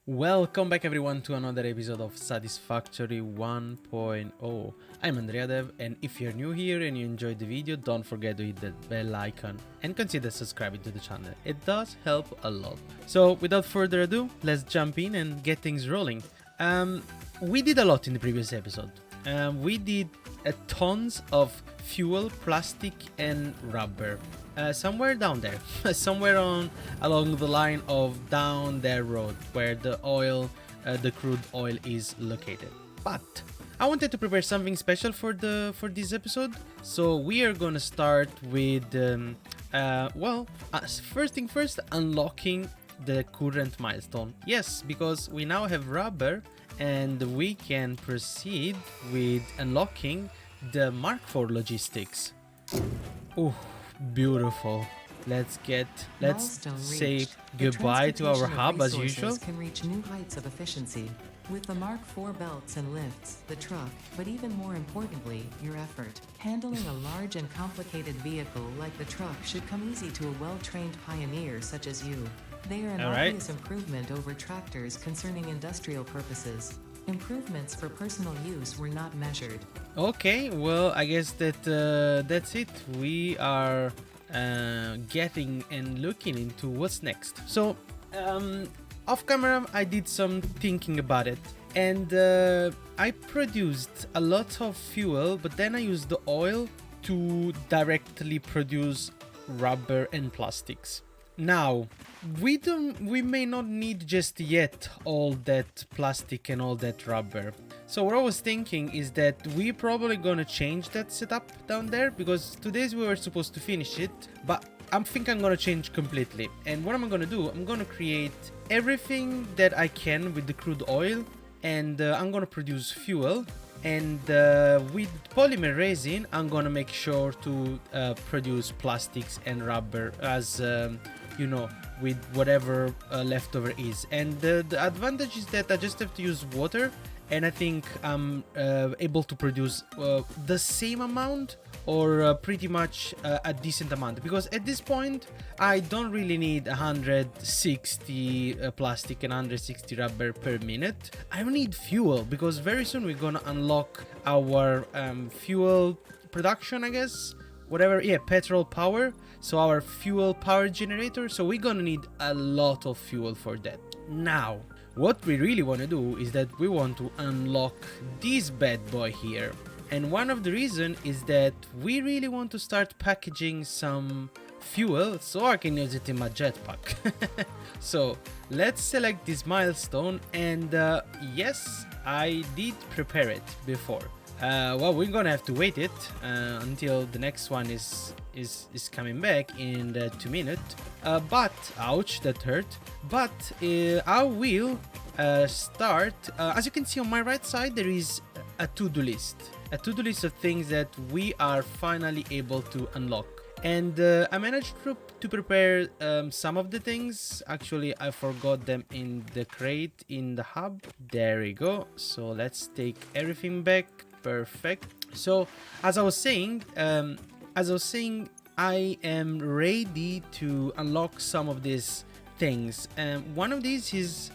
Welcome back everyone to another episode of Satisfactory 1.0. I'm Andrea and if you're new here and you enjoyed the video, don't forget to hit that bell icon and consider subscribing to the channel. It does help a lot. So without further ado, let's jump in and get things rolling. We did a lot in the previous episode. We did tons of fuel, plastic and rubber. Somewhere down there, somewhere along the line of down their road where the crude oil is located. But I wanted to prepare something special for this episode, so we are gonna start with first thing first, unlocking the current milestone. Yes, because we now have rubber and we can proceed with unlocking the Mark 4 logistics. Ooh. Beautiful. Let's say goodbye to our hub as usual. Can reach new heights of efficiency with the Mark 4 belts and lifts, the truck, but even more importantly, your effort. Handling a large and complicated vehicle like the truck should come easy to a well-trained pioneer such as you. They are an obvious improvement over tractors concerning industrial purposes. Improvements for personal use were not measured. Okay, well, I guess that's it. We are getting and looking into what's next. So, off camera, I did some thinking about it, and I produced a lot of fuel, but then I used the oil to directly produce rubber and plastics. Now, we may not need just yet all that plastic and all that rubber. So what I was thinking is that we're probably gonna change that setup down there, because today we were supposed to finish it, but I think I'm gonna change completely. And what I'm gonna do, I'm gonna create everything that I can with the crude oil, and I'm gonna produce fuel. And with polymer resin, I'm gonna make sure to produce plastics and rubber as with whatever leftover is. And the advantage is that I just have to use water, and I think I'm able to produce the same amount or pretty much a decent amount, because at this point I don't really need 160 plastic and 160 rubber per minute. I don't need fuel because very soon we're gonna unlock our fuel production, I guess. Petrol power, so our fuel power generator. So we're gonna need a lot of fuel for that. Now, what we really want to do is that we want to unlock this bad boy here. And one of the reasons is that we really want to start packaging some fuel so I can use it in my jetpack. So let's select this milestone, and yes, I did prepare it before. Well, we're gonna have to wait it until the next one is coming back in 2 minutes. But ouch, that hurt. But I will start. As you can see on my right side, there is a to-do list. A to-do list of things that we are finally able to unlock. And I managed to prepare some of the things. Actually, I forgot them in the crate in the hub. There we go. So let's take everything back. Perfect. So as I was saying, I am ready to unlock some of these things. One of these is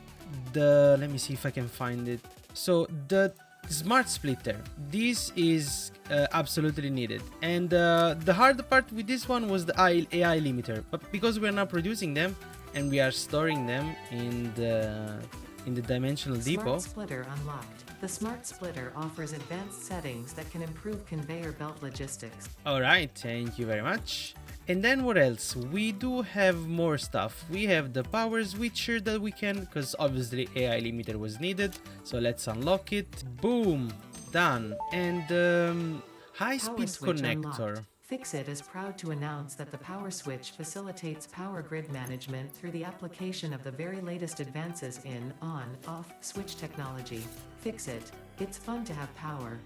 let me see if I can find it. So the smart splitter. This is absolutely needed. And the hard part with this one was the AI limiter. But because we're now producing them and we are storing them in the dimensional depot. Smart splitter unlocked. The Smart Splitter offers advanced settings that can improve conveyor belt logistics. Alright, thank you very much. And then what else? We do have more stuff. We have the power switcher that we can, because obviously AI limiter was needed. So let's unlock it. Boom, done. And high-speed connector. Unlocked. Fixit is proud to announce that the power switch facilitates power grid management through the application of the very latest advances in on-off switch technology. Fixit, it's fun to have power.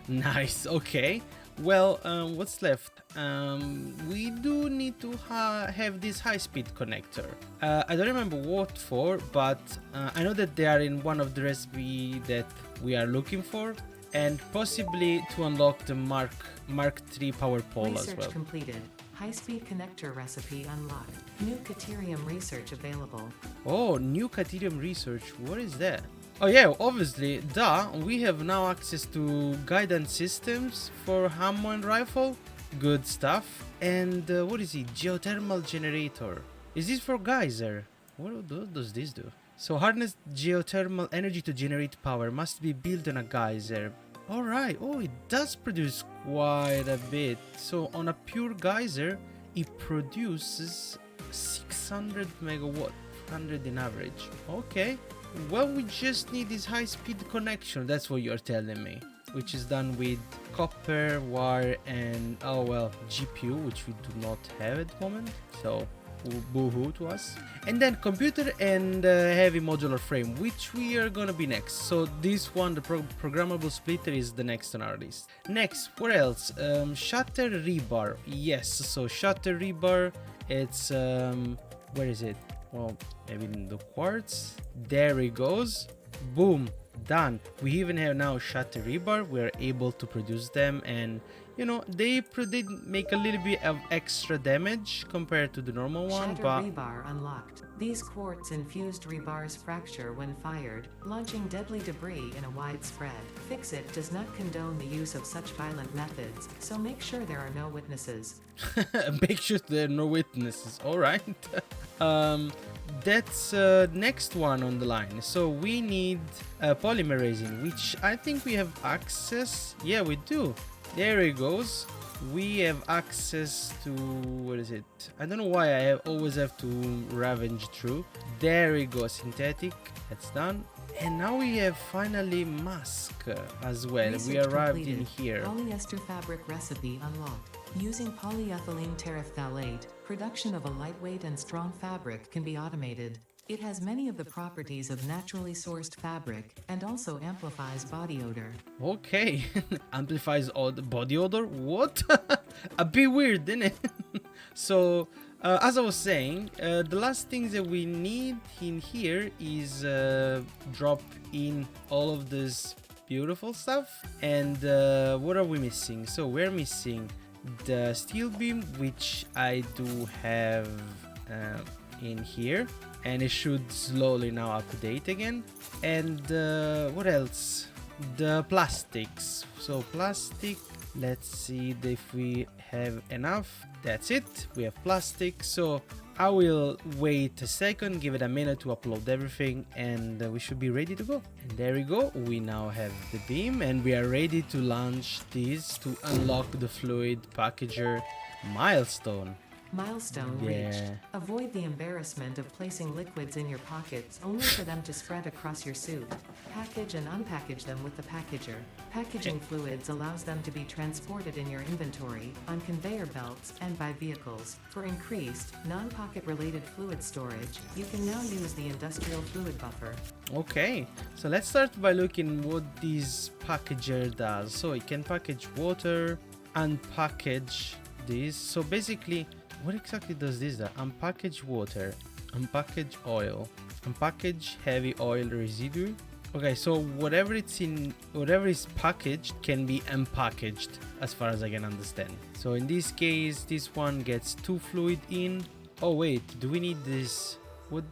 Nice, okay. Well, what's left? We do need to have this high-speed connector. I don't remember what for, but I know that they are in one of the recipe that we are looking for. And possibly to unlock the Mark 3 power pole as well. Completed. High-speed connector recipe unlocked. New Caterium research available. Oh, new Caterium research. What is that? Oh yeah, obviously, duh, we have now access to guidance systems for ammo and rifle. Good stuff. And what is it? Geothermal generator. Is this for geyser? What does this do? So harness geothermal energy to generate power. Must be built on a geyser. Alright, oh, it does produce quite a bit. So on a pure geyser, it produces 600 megawatt, 100 in average. Okay, well, we just need this high-speed connection, that's what you're telling me. Which is done with copper, wire, and, oh well, GPU, which we do not have at the moment. So boo-hoo to us. And then computer and heavy modular frame, which we are gonna be next. So this one, the programmable splitter, is the next on our list. Next, what else? Shutter rebar. Yes, so shutter rebar, it's where is it? Well, maybe in the quartz. There it goes. Boom, done. We even have now shutter rebar. We're able to produce them, and you know, they make a little bit of extra damage compared to the normal one, Shatter but rebar unlocked. These quartz-infused rebars fracture when fired, launching deadly debris in a wide spread. Fix-It does not condone the use of such violent methods, so make sure there are no witnesses. make sure there are no witnesses. All right. That's next one on the line. So we need polymer resin, which I think we have access. Yeah, we do. There it goes. We have access to, what is it? I don't know why I always have to ravage through. There it goes, synthetic. That's done. And now we have finally mask as well. Research we arrived completed. in here. Polyester fabric recipe unlocked. Using polyethylene terephthalate, production of a lightweight and strong fabric can be automated. It has many of the properties of naturally sourced fabric and also amplifies body odor. Okay, amplifies all the body odor. What? A bit weird, isn't it? So, as I was saying, the last things that we need in here is drop in all of this beautiful stuff. And what are we missing? So we're missing the steel beam, which I do have in here. And it should slowly now up to date again. And what else? The plastics. So plastic, let's see if we have enough. That's it, we have plastic. So I will wait a second, give it a minute to upload everything, and we should be ready to go. And there we go, we now have the beam and we are ready to launch this to unlock the fluid packager milestone. Milestone reached. Avoid the embarrassment of placing liquids in your pockets only for them to spread across your suit. Package and unpackage them with the packager. Packaging fluids allows them to be transported in your inventory, on conveyor belts, and by vehicles. For increased, non-pocket related fluid storage, you can now use the industrial fluid buffer. Okay, so let's start by looking what this packager does. So it can package water, unpackage this. So basically, what exactly does this do? Unpackage water, unpackage oil, unpackage heavy oil residue. Okay, so whatever is packaged can be unpackaged as far as I can understand. So in this case, this one gets 2 fluid in. Oh wait, do we need this? What,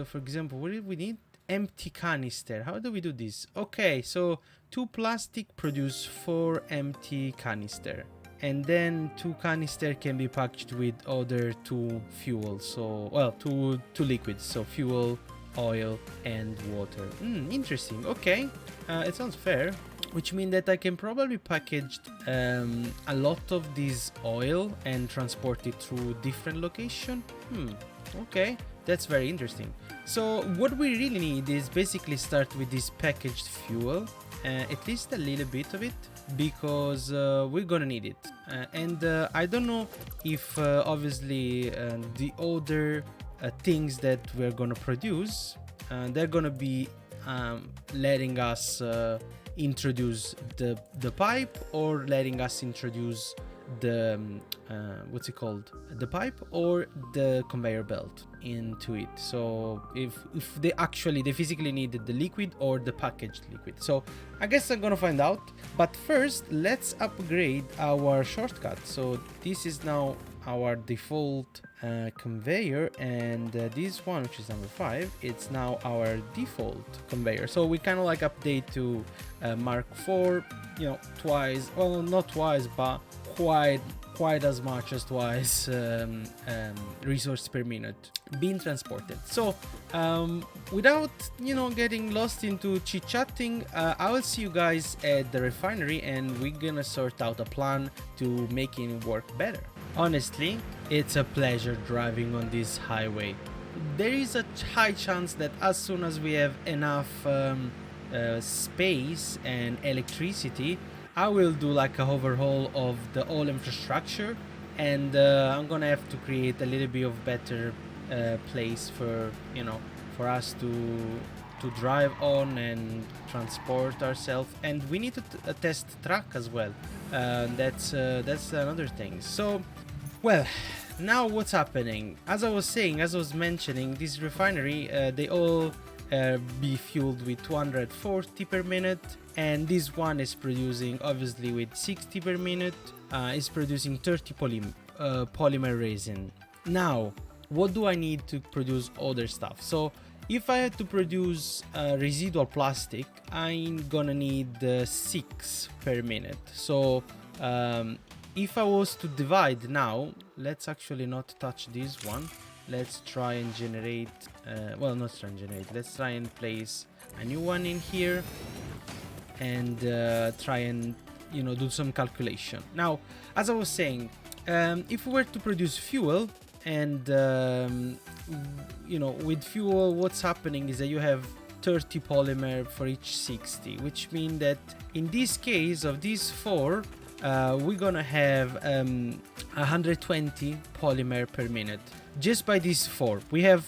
for example, what did we need? Empty canister. How do we do this? Okay, so 2 plastic produce 4 empty canister. And then 2 canister can be packaged with other 2 fuels. So, well, two liquids. So fuel, oil, and water. Interesting. Okay, it sounds fair. Which means that I can probably package a lot of this oil and transport it through different location. Okay, that's very interesting. So what we really need is basically start with this packaged fuel, at least a little bit of it, because we're gonna need it. And I don't know if obviously the other things that we're gonna produce, they're gonna be letting us introduce the pipe, or letting us introduce the what's it called, the pipe or the conveyor belt into it. So if they physically needed the liquid or the packaged liquid. So I guess I'm gonna find out, but first let's upgrade our shortcut. So this is now our default conveyor, and this one, which is number 5, it's now our default conveyor. So we kind of like update to Mark 4, you know, twice, well, not twice, but quite as much as twice resource per minute being transported. So without, you know, getting lost into chit-chatting, I will see you guys at the refinery, and we're gonna sort out a plan to making it work better. Honestly, it's a pleasure driving on this highway. There is a high chance that as soon as we have enough space and electricity, I will do like a overhaul of the whole infrastructure, and I'm gonna have to create a little bit of better place for, you know, for us to drive on and transport ourselves. And we need to test truck as well. That's another thing. So, well, now what's happening? As I was mentioning, this refinery, they all be fueled with 240 per minute, and this one is producing obviously with 60 per minute. Is producing 30 polymer resin. Now, what do I need to produce other stuff? So if I had to produce residual plastic, I'm gonna need 6 per minute. So if I was to divide now, let's actually not touch this one. Let's try and generate, well, not try and generate, let's try and place a new one in here, and try and, you know, do some calculation. Now, as I was saying, if we were to produce fuel, and you know, with fuel, what's happening is that you have 30 polymer for each 60, which means that in this case of these 4, we're gonna have 120 polymer per minute. Just by these 4, we have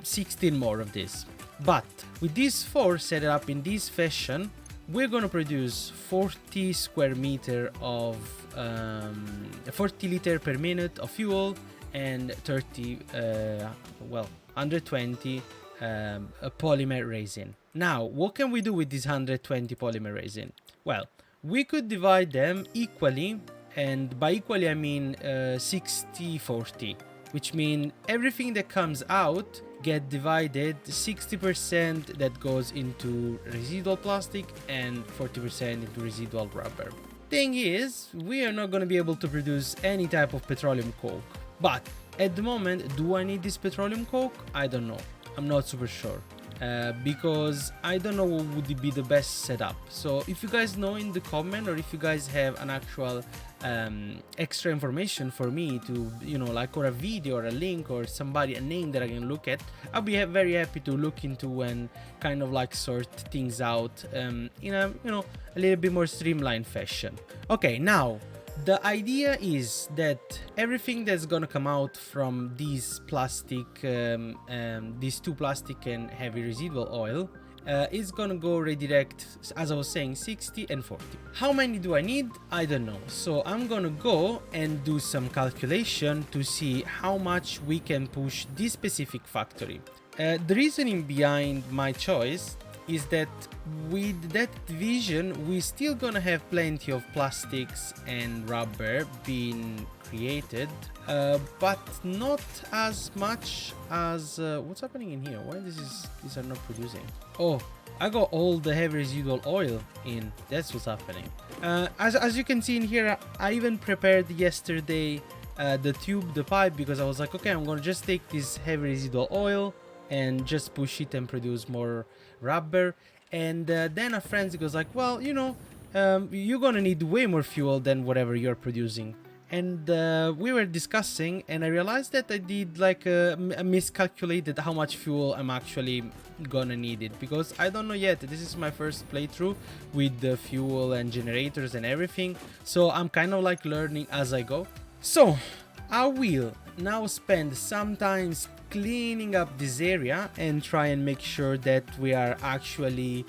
16 more of this. But with these 4 set up in this fashion, we're gonna produce 40 square meter of 40 liter per minute of fuel, and 30 well, 120 polymer resin. Now, what can we do with this 120 polymer resin? Well, we could divide them equally, and by equally I mean 60-40, which means everything that comes out get divided, 60% that goes into residual plastic and 40% into residual rubber. Thing is, we are not going to be able to produce any type of petroleum coke. But at the moment, do I need this petroleum coke? I don't know. I'm not super sure. Because I don't know what would be the best setup. So if you guys know in the comment, or if you guys have an actual extra information for me to, you know, like, or a video or a link or somebody, a name that I can look at, I'll be very happy to look into and kind of like sort things out in a, you know, a little bit more streamlined fashion. Okay, now the idea is that everything that's gonna come out from these plastic, these 2 plastic and heavy residual oil, is gonna go redirect, as I was saying, 60 and 40. How many do I need? I don't know. So I'm gonna go and do some calculation to see how much we can push this specific factory. The reasoning behind my choice is that with that division, we're still gonna have plenty of plastics and rubber being created, but not as much as what's happening in here. Why these are not producing? Oh, I got all the heavy residual oil in. That's what's happening. As you can see in here, I even prepared yesterday the pipe, because I was like, okay, I'm gonna just take this heavy residual oil and just push it and produce more rubber. And then a friend goes like, well, you know, you're gonna need way more fuel than whatever you're producing. And we were discussing, and I realized that I did like a miscalculated how much fuel I'm actually gonna need it, because I don't know yet. This is my first playthrough with the fuel and generators and everything, so I'm kind of like learning as I go. So I will now spend some time cleaning up this area and try and make sure that we are actually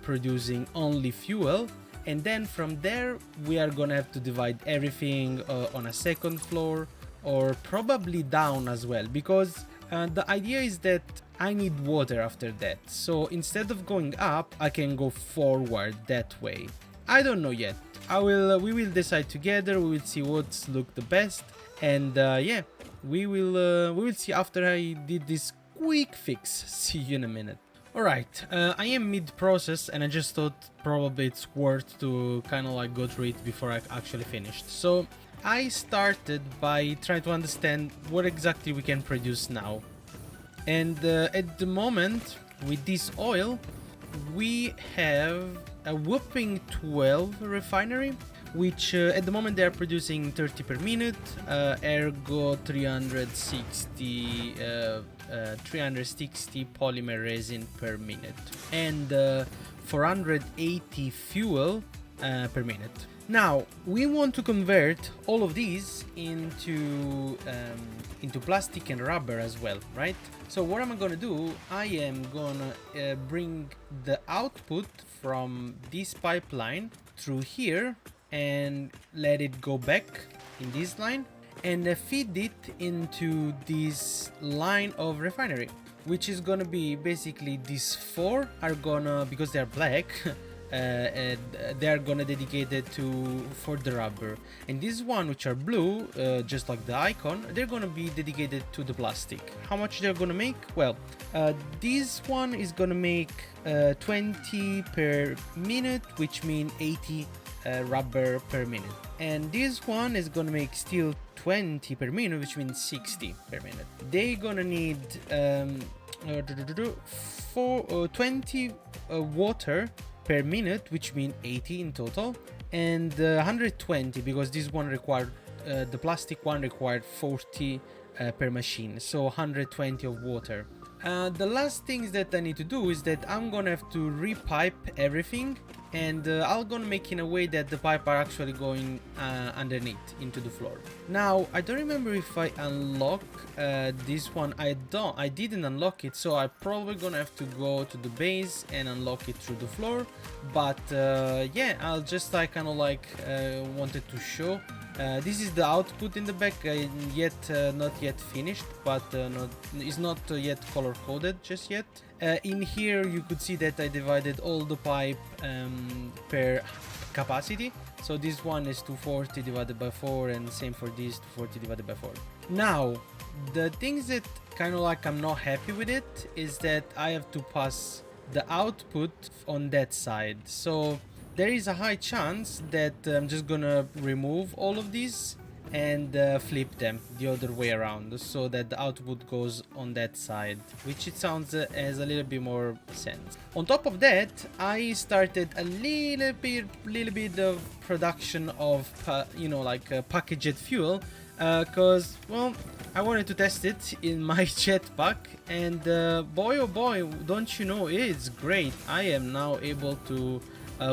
producing only fuel. And then from there, we are gonna have to divide everything on a second floor, or probably down as well, because the idea is that I need water after that. So instead of going up, I can go forward that way. I don't know yet. we will decide together. We will see what's look the best, and yeah, we will see after I did this quick fix. See you in a minute. Alright, I am mid-process and I just thought probably it's worth to kind of like go through it before I actually finished. So I started by trying to understand what exactly we can produce now. And at the moment, with this oil, we have a whopping 12 refinery, which at the moment they are producing 30 per minute, ergo 360 polymer resin per minute, and 480 fuel per minute. Now we want to convert all of these into plastic and rubber as well, right? So what am I gonna do? I am gonna bring the output from this pipeline through here and let it go back in this line and feed it into this line of refinery, which is gonna be basically these four are gonna, because they're black, and they're gonna dedicate it for the rubber, and this one which are blue, just like the icon, they're gonna be dedicated to the plastic. How much they're gonna make? Well, this one is gonna make 20 per minute, which means 80 rubber per minute, and this one is gonna make still 20 per minute, which means 60 per minute. They're gonna need 20 water per minute, which means 80 in total, and 120 because this one required the plastic one required 40 per machine, so 120 of water. The last things that I need to do is that I'm gonna have to repipe everything, and I'm gonna make in a way that the pipe are actually going underneath into the floor. Now I don't remember if I unlock this one. I didn't unlock it, so I'm probably gonna have to go to the base and unlock it through the floor, but yeah, I'll just like kind of like wanted to show. This is the output in the back, not yet finished, but it's not yet color coded just yet. In here you could see that I divided all the pipe per capacity, so this one is 240 divided by 4, and same for this, 240 divided by 4. Now the things that kind of like I'm not happy with it is that I have to pass the output on that side, so there is a high chance that I'm just gonna remove all of these and flip them the other way around, so that the output goes on that side, which it sounds has a little bit more sense. On top of that, I started a little bit of production of packaged fuel, because well, I wanted to test it in my jetpack, and boy oh boy, don't you know, it's great. I am now able to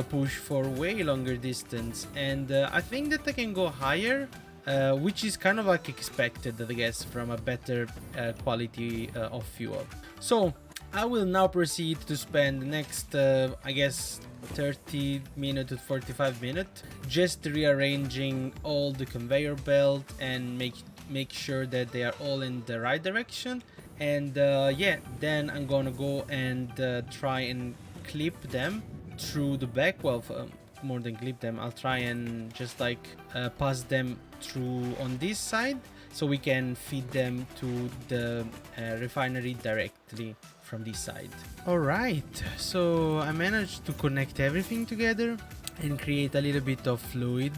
push for way longer distance, and I think that I can go higher, which is kind of like expected, I guess, from a better quality of fuel. So I will now proceed to spend the next I guess 30 minutes to 45 minutes just rearranging all the conveyor belt and make sure that they are all in the right direction, and yeah, then I'm gonna go and try and clip them through the back. Well, more than clip them, I'll try and just like pass them through on this side, so we can feed them to the refinery directly from this side. Alright, so I managed to connect everything together and create a little bit of fluid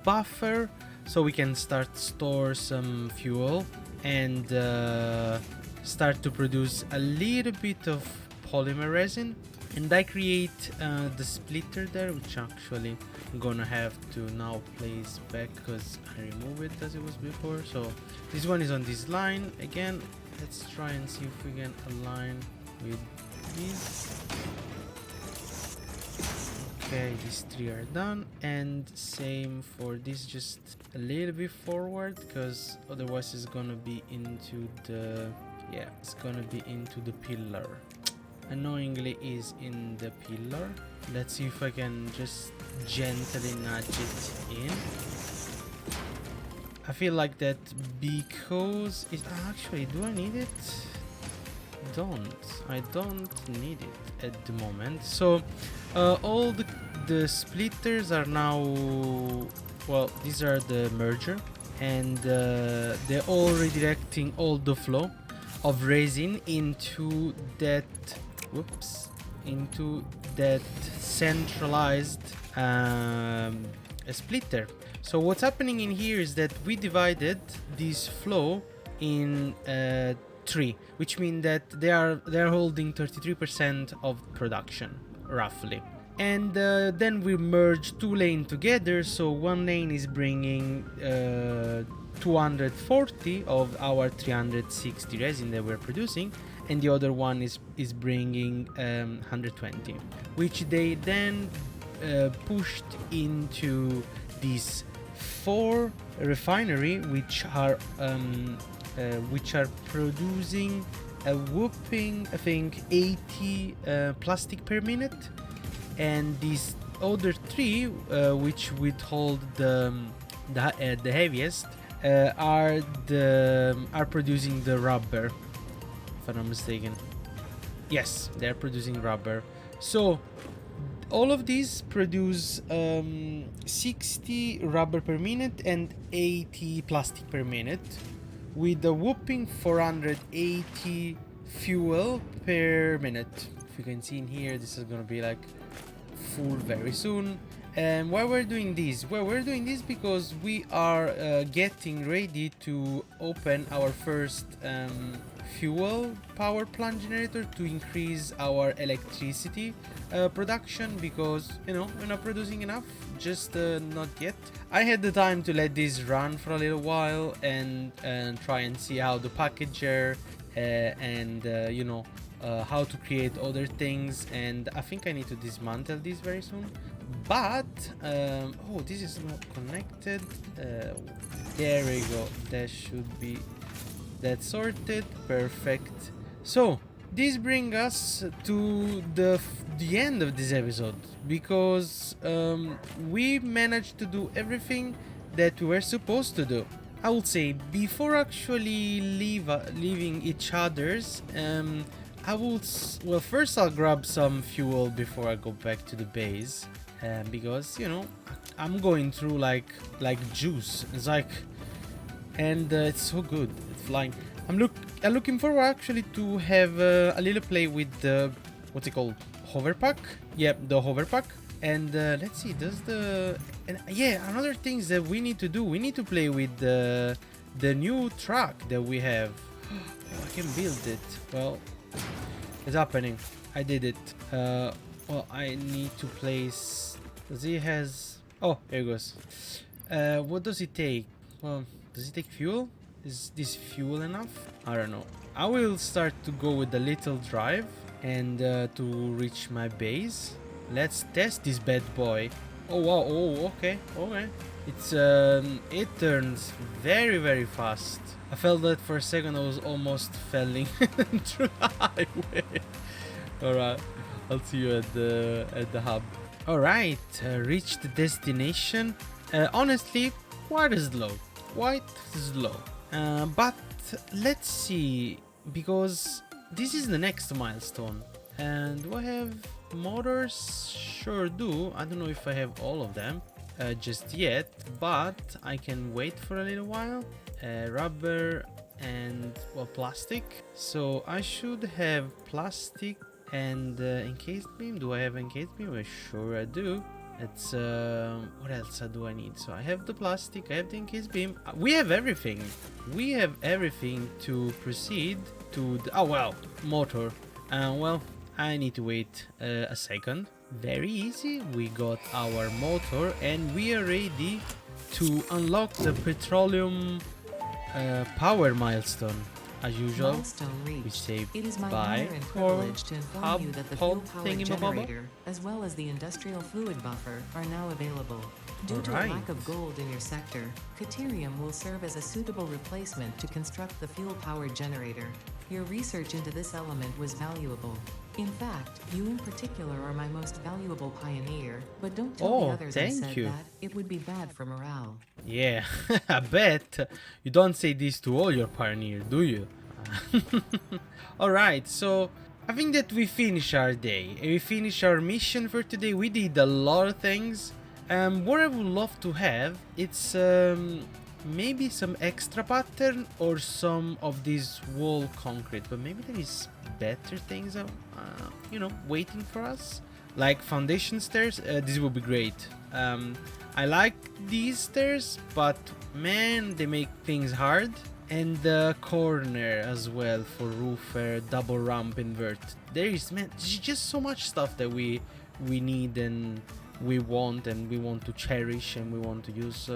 buffer, so we can start store some fuel and start to produce a little bit of polymer resin. And I create the splitter there, which actually I'm gonna have to now place back because I removed it as it was before. So this one is on this line again. Let's try and see if we can align with these. Okay, these three are done, and same for this, just a little bit forward because otherwise it's gonna be into the pillar. Annoyingly is in the pillar. Let's see if I can just gently nudge it in. I feel like that because it actually, do I need it? I don't need it at the moment. So all the splitters are now, well, these are the merger, and they're all redirecting all the flow of resin into that, whoops, into that centralized splitter. So what's happening in here is that we divided this flow in three, which means that they're holding 33% of production roughly. And then we merge two lanes together, so one lane is bringing 240 of our 360 resin that we're producing, and the other one is bringing 120, which they then pushed into these 4 refinery, which are producing a whopping, I think, 80 plastic per minute, and these other 3, which withhold the heaviest, are producing the rubber, if I'm not mistaken. Yes, they're producing rubber. So all of these produce 60 rubber per minute and 80 plastic per minute, with a whopping 480 fuel per minute. If you can see in here, this is gonna be like full very soon. And why we're doing this? Well, we're doing this because we are getting ready to open our first fuel power plant generator to increase our electricity production, because, you know, we're not producing enough, just not yet. I had the time to let this run for a little while and try and see how the packager and you know, how to create other things, and I think I need to dismantle this very soon. But oh, this is not connected. There we go. That should be that sorted. Perfect. So this brings us to the end of this episode, because we managed to do everything that we were supposed to do. I would say before actually leaving each other's, I would well, first I'll grab some fuel before I go back to the base, because, you know, I'm going through like juice. It's like, and it's so good. It's flying. I'm looking forward actually to have a little play with the, what's it called, hover pack. Yep, the hover pack. And let's see, does the, and yeah, another things that we need to do. We need to play with the new truck that we have. Oh, I can build it. Well, it's happening. I did it. Well, I need to place. Does it has? Oh, here it goes. What does it take? Well, does it take fuel? Is this fuel enough? I don't know. I will start to go with the little drive and to reach my base. Let's test this bad boy. Oh wow! Oh, okay, okay. It's it turns very fast. I felt that for a second. I was almost falling through the highway. All right, I'll see you at the hub. All right, reached the destination. Honestly, quite slow, but let's see, because this is the next milestone. And do I have motors? Sure do. I don't know if I have all of them just yet, but I can wait for a little while. Rubber and, well, plastic. So I should have plastic and encased beam. Do I have encased beam? Well, sure I do. It's what else do I need? So I have the plastic, I have the encased beam. We have everything. We have everything to proceed to the, oh well, motor. Well, I need to wait a second. Very easy. We got our motor and we are ready to unlock the petroleum power milestone. As usual, we say bye for hub pod thingy-mabobba, as well as the industrial fluid buffer, are now available. Due to a lack of gold in your sector, Caterium will serve as a suitable replacement to construct the fuel-powered generator. Your research into this element was valuable. In fact, you in particular are my most valuable pioneer, but don't tell the others I said that. It would be bad for morale. Yeah, I bet. You don't say this to all your pioneers, do you? Alright, so I think that we finish our day. We finish our mission for today. We did a lot of things. What I would love to have, it's maybe some extra pattern or some of this wall concrete, but maybe there is better things, waiting for us. Like foundation stairs, this would be great. I like these stairs, but man, they make things hard. And the corner as well for roof, double ramp invert. There's just so much stuff that we need and we want to cherish and we want to use.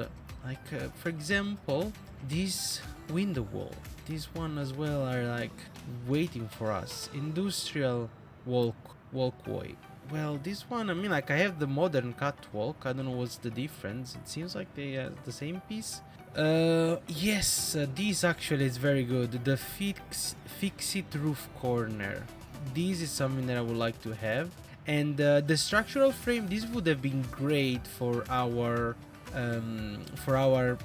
For example, this window wall, this one as well are like waiting for us. Industrial walkway. Well, this one, I mean, like I have the modern catwalk. I don't know what's the difference. It seems like they are the same piece. Yes, this actually is very good. The fix-it roof corner. This is something that I would like to have. And the structural frame, this would have been great for our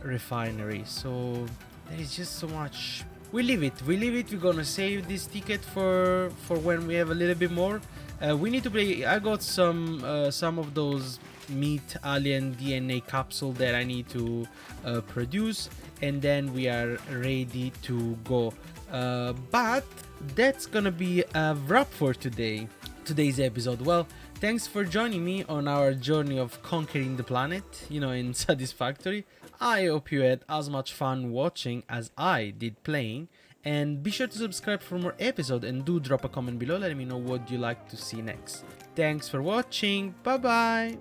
refinery. So there is just so much. We leave it. We're gonna save this ticket for when we have a little bit more. We need to play. I got some of those meat alien DNA capsule that I need to produce, and then we are ready to go. But that's gonna be a wrap for today's episode. Well, thanks for joining me on our journey of conquering the planet, in Satisfactory. I hope you had as much fun watching as I did playing. And be sure to subscribe for more episodes, and do drop a comment below letting me know what you like to see next. Thanks for watching. Bye bye.